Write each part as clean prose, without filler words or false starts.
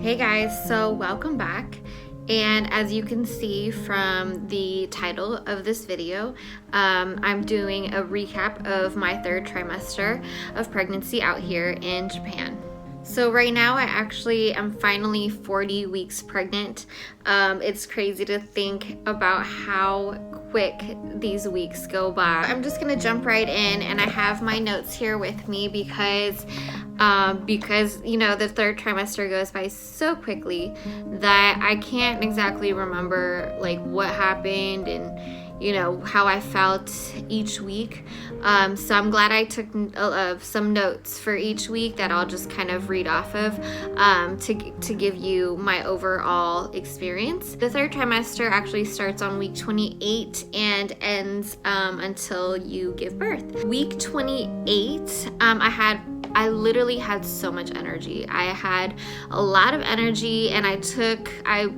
Hey guys, so welcome back. And as you can see from the title of this video, I'm doing a recap of my third trimester of pregnancy out here in Japan. So right now I actually am finally 40 weeks pregnant. It's crazy to think about how quick these weeks go by. I'm just gonna jump right in, and I have my notes here with me because you know, the third trimester goes by so quickly that I can't exactly remember like what happened and you know how I felt each week. So I'm glad I took some notes for each week that I'll just kind of read off of to give you my overall experience. The third trimester actually starts on week 28 and ends until you give birth. Week 28, I literally had so much energy. I had a lot of energy, and I took a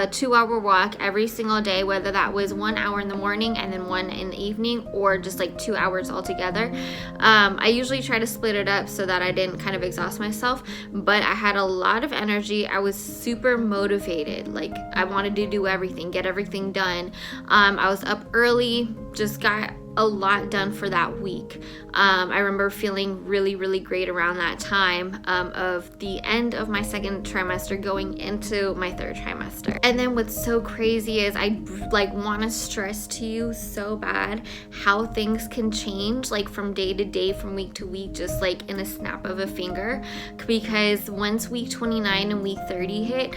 2-hour walk every single day, whether that was 1 hour in the morning and then 1 in the evening, or just like 2 hours altogether. I usually try to split it up so that I didn't kind of exhaust myself, but I had a lot of energy. I was super motivated. Like I wanted to do everything, get everything done. I was up early, just got a lot done for that week. I remember feeling really great around that time of the end of my second trimester going into my third trimester. And then what's so crazy is I like want to stress to you so bad how things can change like from day to day, from week to week, just like in a snap of a finger, because once week 29 and week 30 hit,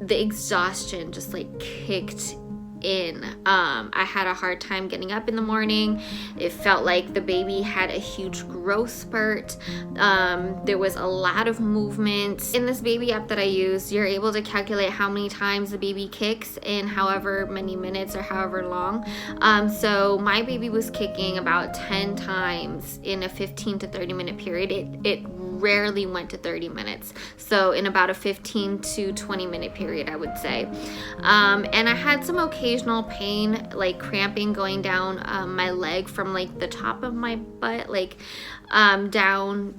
the exhaustion just like kicked in. I had a hard time getting up in the morning. It felt like the baby had a huge growth spurt. There was a lot of movement. In this baby app that I use, you're able to calculate how many times the baby kicks in however many minutes or however long. So my baby was kicking about 10 times in a 15 to 30 minute period. It rarely went to 30 minutes. So in about a 15 to 20 minute period, I would say. And I had some occasional pain, like cramping going down my leg from like the top of my butt, like down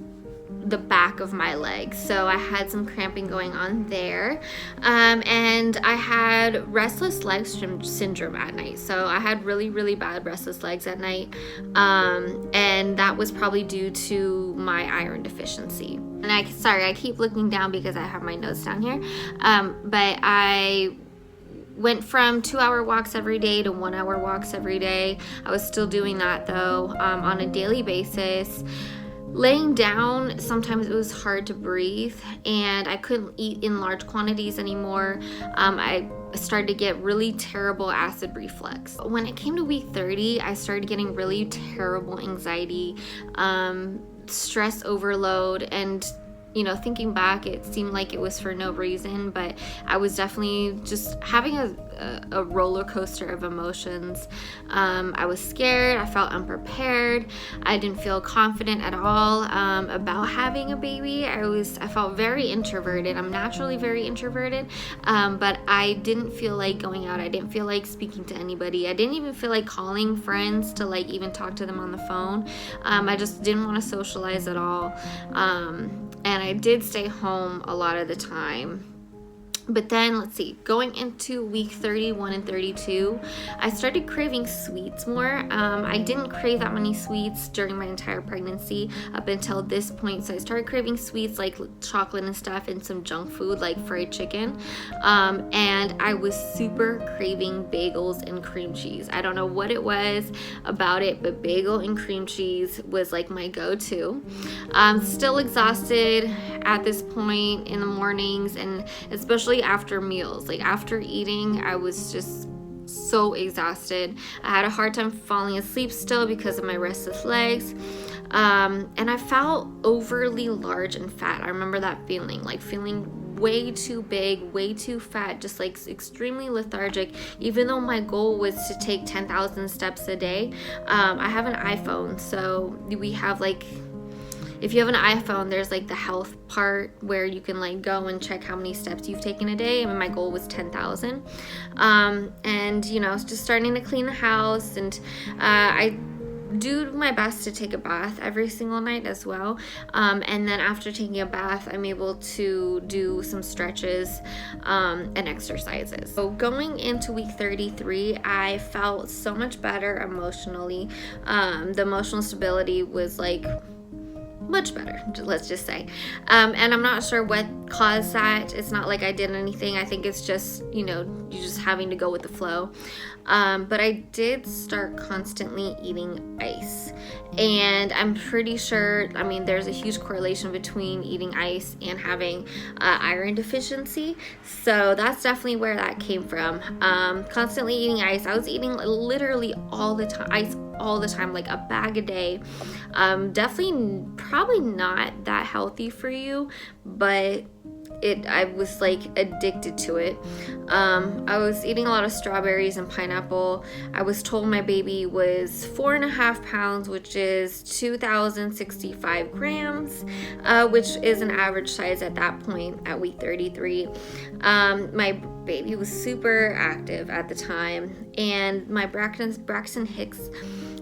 the back of my leg. So I had some cramping going on there. And I had restless leg syndrome at night. So I had really bad restless legs at night. And that was probably due to my iron deficiency. And I keep looking down because I have my notes down here. But I went from 2-hour walks every day to 1-hour walks every day. I was still doing that though, on a daily basis. Laying down, sometimes it was hard to breathe, and I couldn't eat in large quantities anymore. I started to get really terrible acid reflux. When it came to week 30, I started getting really terrible anxiety, stress overload, and you know, thinking back, it seemed like it was for no reason, but I was definitely just having a roller coaster of emotions. I was scared. I felt unprepared. I didn't feel confident at all about having a baby. I felt very introverted. I'm naturally very introverted, but I didn't feel like going out. I didn't feel like speaking to anybody. I didn't even feel like calling friends to like even talk to them on the phone. I just didn't want to socialize at all. And I did stay home a lot of the time. But then, let's see, going into week 31 and 32, I started craving sweets more. I didn't crave that many sweets during my entire pregnancy up until this point. So I started craving sweets like chocolate and stuff, and some junk food like fried chicken. And I was super craving bagels and cream cheese. I don't know what it was about it, but bagel and cream cheese was like my go-to. Still exhausted at this point in the mornings, and especially after meals. Like after eating, I was just so exhausted. I had a hard time falling asleep still because of my restless legs. And I felt overly large and fat. I remember that feeling, like feeling way too big, way too fat, just like extremely lethargic, even though my goal was to take 10,000 steps a day. I have an iPhone, so we have like, if you have an iPhone, there's like the health part where you can like go and check how many steps you've taken a day. And my goal was 10,000. And you know, just starting to clean the house, and I do my best to take a bath every single night as well. And then after taking a bath, I'm able to do some stretches and exercises. So going into week 33, I felt so much better emotionally. The emotional stability was like much better, let's just say. And I'm not sure what caused that. It's not like I did anything. I think it's just, you know, you just having to go with the flow. But I did start constantly eating ice. And I'm pretty sure, I mean, there's a huge correlation between eating ice and having iron deficiency. So that's definitely where that came from. Constantly eating ice. I was eating literally all the time, ice all the time, like a bag a day. Definitely probably not that healthy for you, but I was like addicted to it. I was eating a lot of strawberries and pineapple. I was told my baby was 4.5 pounds, which is 2,065 grams, which is an average size at that point at week 33. My baby was super active at the time, and my Braxton Hicks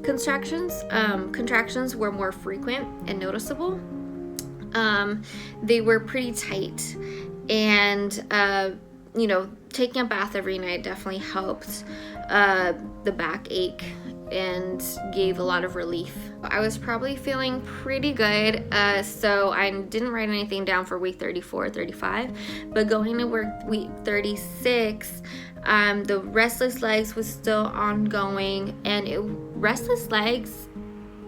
contractions were more frequent and noticeable. They were pretty tight, and you know, taking a bath every night definitely helped the backache and gave a lot of relief. I was probably feeling pretty good, so I didn't write anything down for week 34, 35, but going to week 36, the restless legs was still ongoing, and restless legs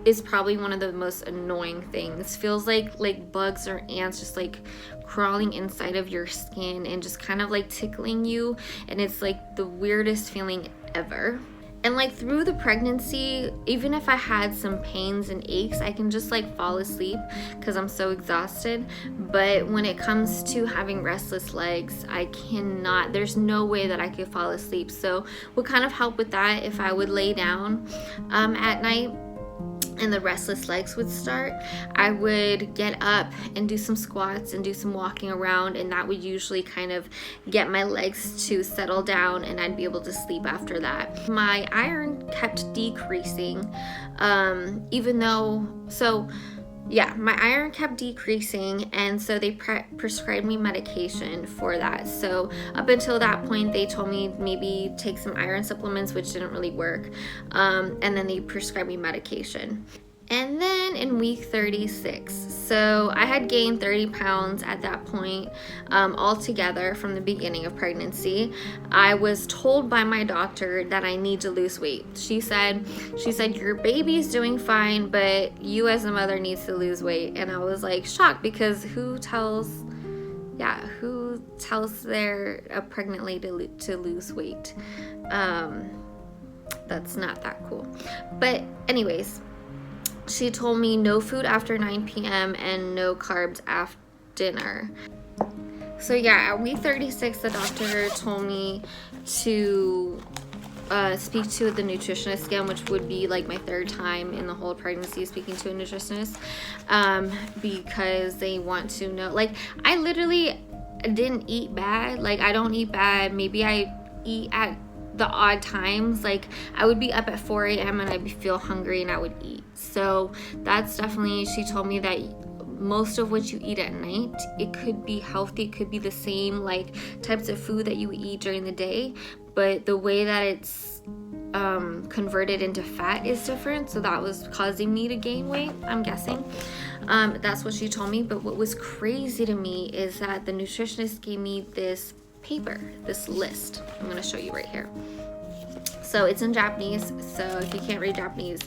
is probably one of the most annoying things. Feels like bugs or ants just like crawling inside of your skin and just kind of like tickling you, and it's like the weirdest feeling ever. And like through the pregnancy, even if I had some pains and aches, I can just like fall asleep because I'm so exhausted. But when it comes to having restless legs, I cannot, there's no way that I could fall asleep. So what kind of help with that, if I would lay down at night and the restless legs would start, I would get up and do some squats and do some walking around, and that would usually kind of get my legs to settle down, and I'd be able to sleep after that. My iron kept decreasing, my iron kept decreasing, and so they prescribed me medication for that. So up until that point, they told me maybe take some iron supplements, which didn't really work, and then they prescribed me medication. And then in week 36, so I had gained 30 pounds at that point altogether from the beginning of pregnancy. I was told by my doctor that I need to lose weight. She said your baby's doing fine, but you as a mother needs to lose weight. And I was like shocked, because who tells their pregnant lady to lose weight? That's not that cool. But anyways, she told me no food after 9 p.m. and no carbs after dinner. So yeah, at week 36, the doctor told me to speak to the nutritionist again, which would be like my third time in the whole pregnancy speaking to a nutritionist, because they want to know, like, I literally didn't eat bad. Like, I don't eat bad. Maybe I eat at the odd times. Like, I would be up at 4 a.m. and I'd feel hungry and I would eat. So that's definitely, she told me that most of what you eat at night, it could be healthy, it could be the same like types of food that you eat during the day, but the way that it's converted into fat is different. So that was causing me to gain weight, I'm guessing. That's what she told me. But what was crazy to me is that the nutritionist gave me this paper, this list. I'm going to show you right here. So it's in Japanese, so if you can't read Japanese,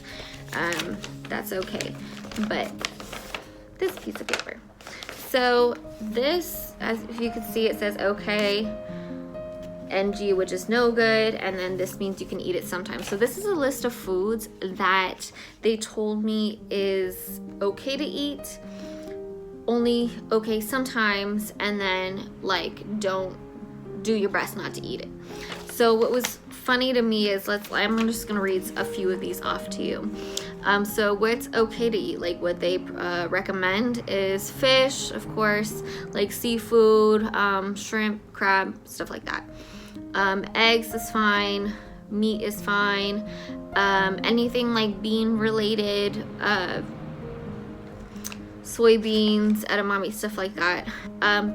that's okay. But this piece of paper. So this, as if you can see, it says okay, NG, which is no good, and then this means you can eat it sometimes. So this is a list of foods that they told me is okay to eat, only okay sometimes, and then like don't do your best not to eat it. So what was funny to me is, I'm just gonna read a few of these off to you. So what's okay to eat, like what they recommend is fish, of course, like seafood, shrimp, crab, stuff like that. Eggs is fine. Meat is fine. Anything like bean related, soybeans, edamame, stuff like that.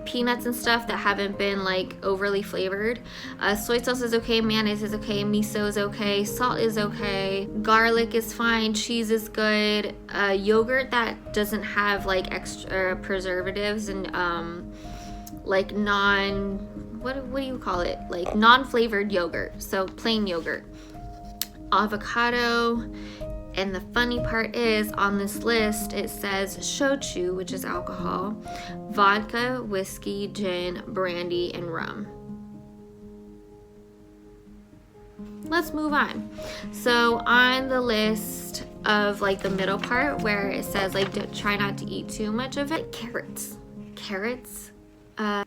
Peanuts and stuff that haven't been like overly flavored. Soy sauce is okay, mayonnaise is okay, miso is okay, salt is okay, garlic is fine, cheese is good. Yogurt that doesn't have like extra preservatives and like what do you call it? Like non-flavored yogurt, so plain yogurt. Avocado. And the funny part is, on this list, it says shochu, which is alcohol, vodka, whiskey, gin, brandy, and rum. Let's move on. So on the list of like the middle part where it says like try not to eat too much of it, carrots,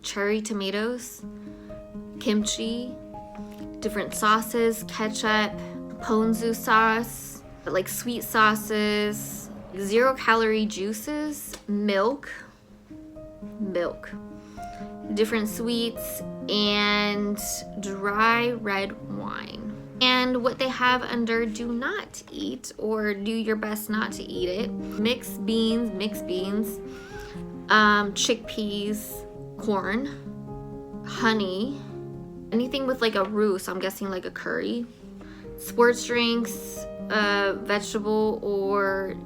cherry tomatoes, kimchi, different sauces, ketchup, ponzu sauce, like sweet sauces, 0-calorie juices, milk, different sweets, and dry red wine. And what they have under do not eat, or do your best not to eat it: mixed beans, chickpeas, corn, honey, anything with like a roux, so I'm guessing like a curry, sports drinks, vegetable or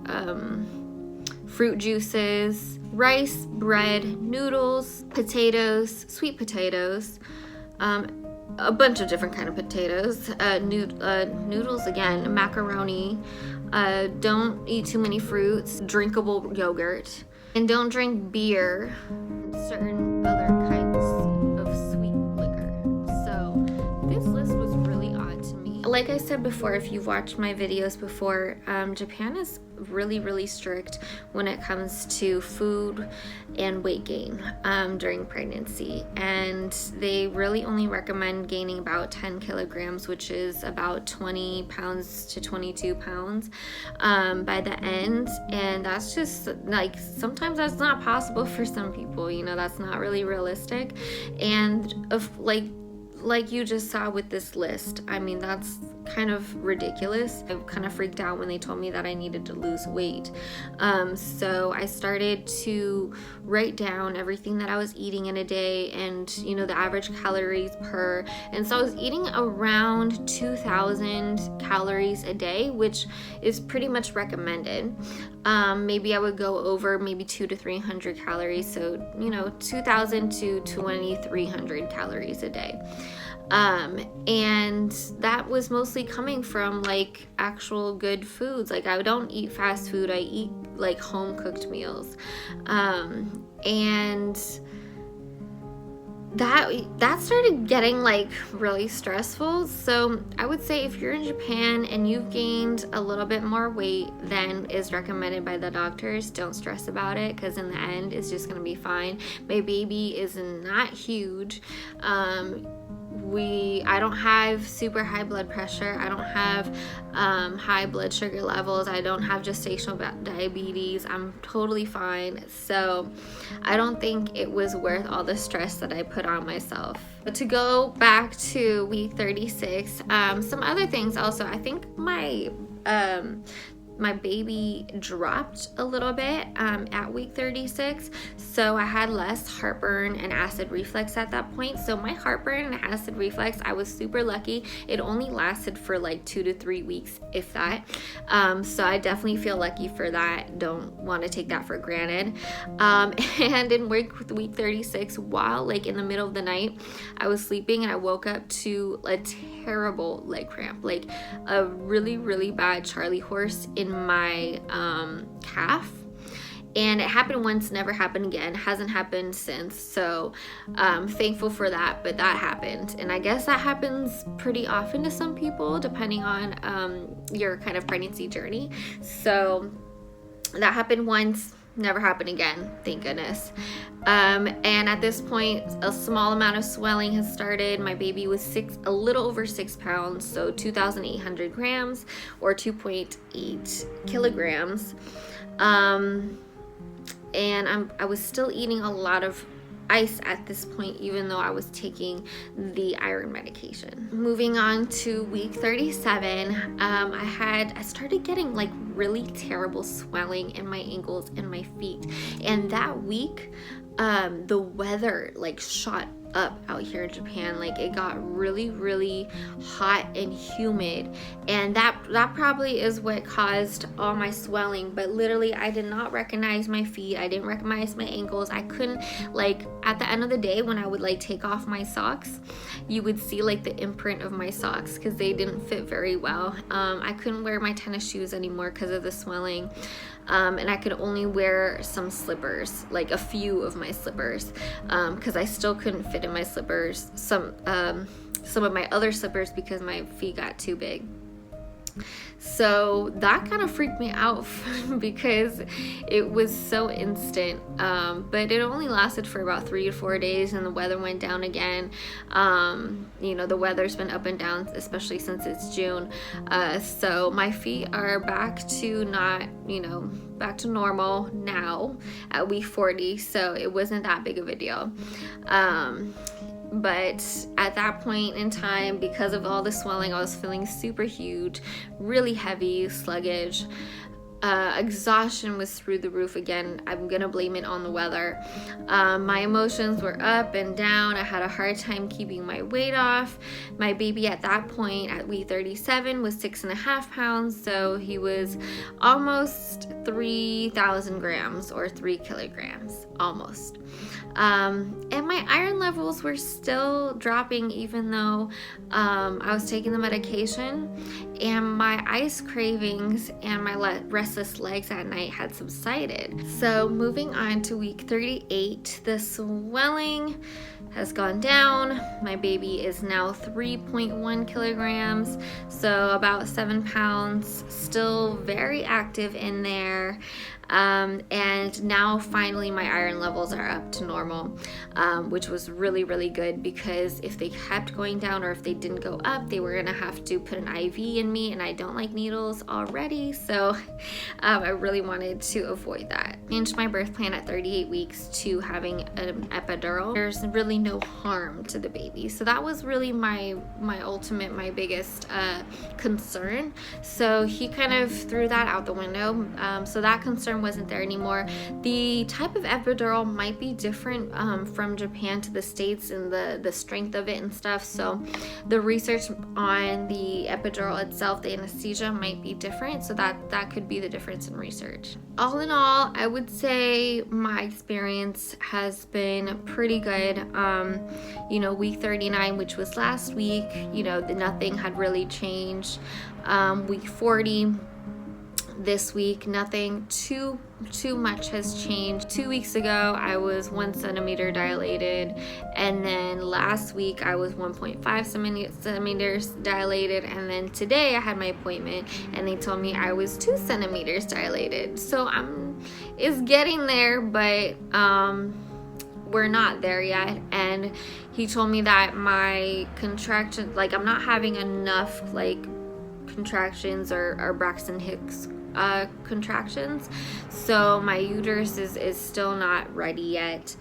fruit juices, rice, bread, noodles, potatoes, sweet potatoes, a bunch of different kind of potatoes, noodles again, macaroni. Don't eat too many fruits, drinkable yogurt, and don't drink beer, certain other kinds of sweet liquor. So this list was really odd to me. Like I said before, if you've watched my videos before, Japan is really strict when it comes to food and weight gain during pregnancy, and they really only recommend gaining about 10 kilograms, which is about 20 pounds to 22 pounds by the end. And that's just like, sometimes that's not possible for some people, you know, that's not really realistic. And of like you just saw with this list, I mean, that's kind of ridiculous. I kind of freaked out when they told me that I needed to lose weight. So I started to write down everything that I was eating in a day, and you know, the average calories per, and so I was eating around 2,000 calories a day, which is pretty much recommended. Maybe I would go over maybe 200 to 300 calories, so you know, 2,000 to 2,300 calories a day. And that was mostly coming from like actual good foods. Like, I don't eat fast food, I eat like home cooked meals. And that started getting like really stressful. So I would say if you're in Japan and you've gained a little bit more weight than is recommended by the doctors, don't stress about it, because in the end it's just gonna be fine. My baby is not huge. I don't have super high blood pressure. I don't have high blood sugar levels. I don't have gestational diabetes. I'm totally fine. So I don't think it was worth all the stress that I put on myself. But to go back to week 36, some other things also, I think my baby dropped a little bit at week 36, so I had less heartburn and acid reflux at that point. So my heartburn and acid reflux, I was super lucky. It only lasted for like 2 to 3 weeks, if that. So I definitely feel lucky for that. Don't want to take that for granted. And in week 36, while like in the middle of the night, I was sleeping and I woke up to a terrible leg cramp, like a really bad Charlie horse in my calf. And it happened once, never happened again, hasn't happened since. So thankful for that, but that happened. And I guess that happens pretty often to some people, depending on your kind of pregnancy journey. So that happened once, never happened again, thank goodness. And at this point, a small amount of swelling has started. My baby was a little over 6 pounds, so 2,800 grams or 2.8 kilograms. And I was still eating a lot of ice at this point, even though I was taking the iron medication. Moving on to week 37, I started getting like really terrible swelling in my ankles and my feet. And that week, the weather like shot up out here in Japan. Like it got really hot and humid, and that probably is what caused all my swelling. But literally, I did not recognize my feet, I didn't recognize my ankles. I couldn't, like, at the end of the day when I would like take off my socks, you would see like the imprint of my socks because they didn't fit very well. I couldn't wear my tennis shoes anymore because of the swelling. And I could only wear some slippers, like a few of my slippers, because I still couldn't fit in my slippers, some of my other slippers, because my feet got too big. So that kind of freaked me out because it was so instant, but it only lasted for about 3 to 4 days, and the weather went down again. You know, the weather's been up and down, especially since it's June, so my feet are back to back to normal now at week 40, so it wasn't that big of a deal. But at that point in time, because of all the swelling, I was feeling super huge, really heavy, sluggish. Exhaustion was through the roof again. I'm gonna blame it on the weather. My emotions were up and down. I had a hard time keeping my weight off. My baby at that point, at week 37, was 6.5 pounds, so he was almost 3,000 grams or 3 kilograms, almost. And my iron levels were still dropping, even though I was taking the medication, and my ice cravings and my restless legs at night had subsided. So moving on to week 38, the swelling has gone down. My baby is now 3.1 kilograms, so about 7 pounds, still very active in there. And now finally my iron levels are up to normal, which was really good, because if they kept going down or if they didn't go up, they were gonna have to put an IV in me, and I don't like needles already, so I really wanted to avoid that. Changed my birth plan at 38 weeks to having an epidural. There's really no harm to the baby, so that was really my biggest concern. So he kind of threw that out the window, so that concern wasn't there anymore. The type of epidural might be different from Japan to the States, and the strength of it and stuff, so the research on the epidural itself, the anesthesia, might be different, so that could be the difference in research. All in all, I would say my experience has been pretty good. Week 39, which was last week, nothing had really changed. Week 40, this week, nothing too much has changed. 2 weeks ago, I was 1 centimeter dilated, and then last week I was 1.5 centimeters dilated, and then today I had my appointment and they told me I was 2 centimeters dilated. So it's getting there, but we're not there yet. And he told me that my contractions, like, I'm not having enough like contractions or Braxton Hicks contractions, so my uterus is still not ready yet,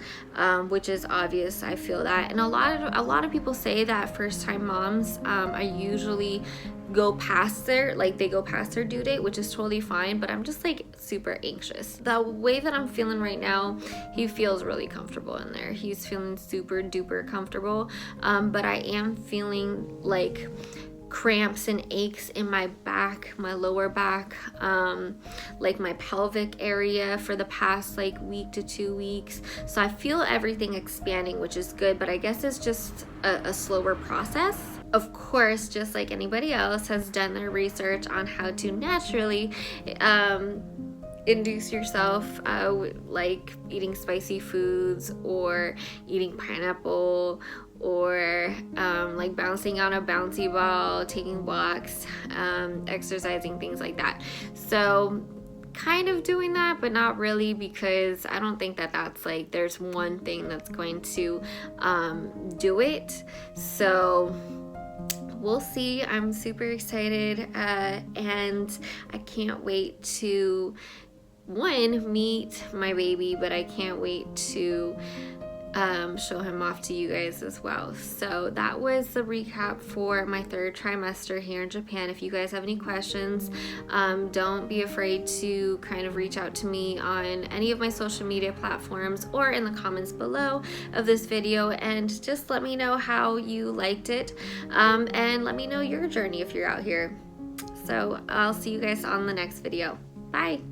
which is obvious. I feel that, and a lot of people say that first time moms I usually go past their due date, which is totally fine, but I'm just like super anxious. The way that I'm feeling right now, he feels really comfortable in there. He's feeling super duper comfortable, but I am feeling like cramps and aches in my back, my lower back, like my pelvic area for the past like week to 2 weeks. So I feel everything expanding, which is good, but I guess it's just a slower process. Of course, just like anybody else has done their research on how to naturally induce yourself, like eating spicy foods or eating pineapple, or like bouncing on a bouncy ball, taking walks, exercising, things like that. So kind of doing that, but not really, because I don't think that's like there's one thing that's going to do it. So we'll see. I'm super excited, and I can't wait to meet my baby, but I can't wait to show him off to you guys as well. So that was the recap for my third trimester here in Japan. If you guys have any questions, don't be afraid to kind of reach out to me on any of my social media platforms or in the comments below of this video, and just let me know how you liked it, and let me know your journey if you're out here. So I'll see you guys on the next video. Bye.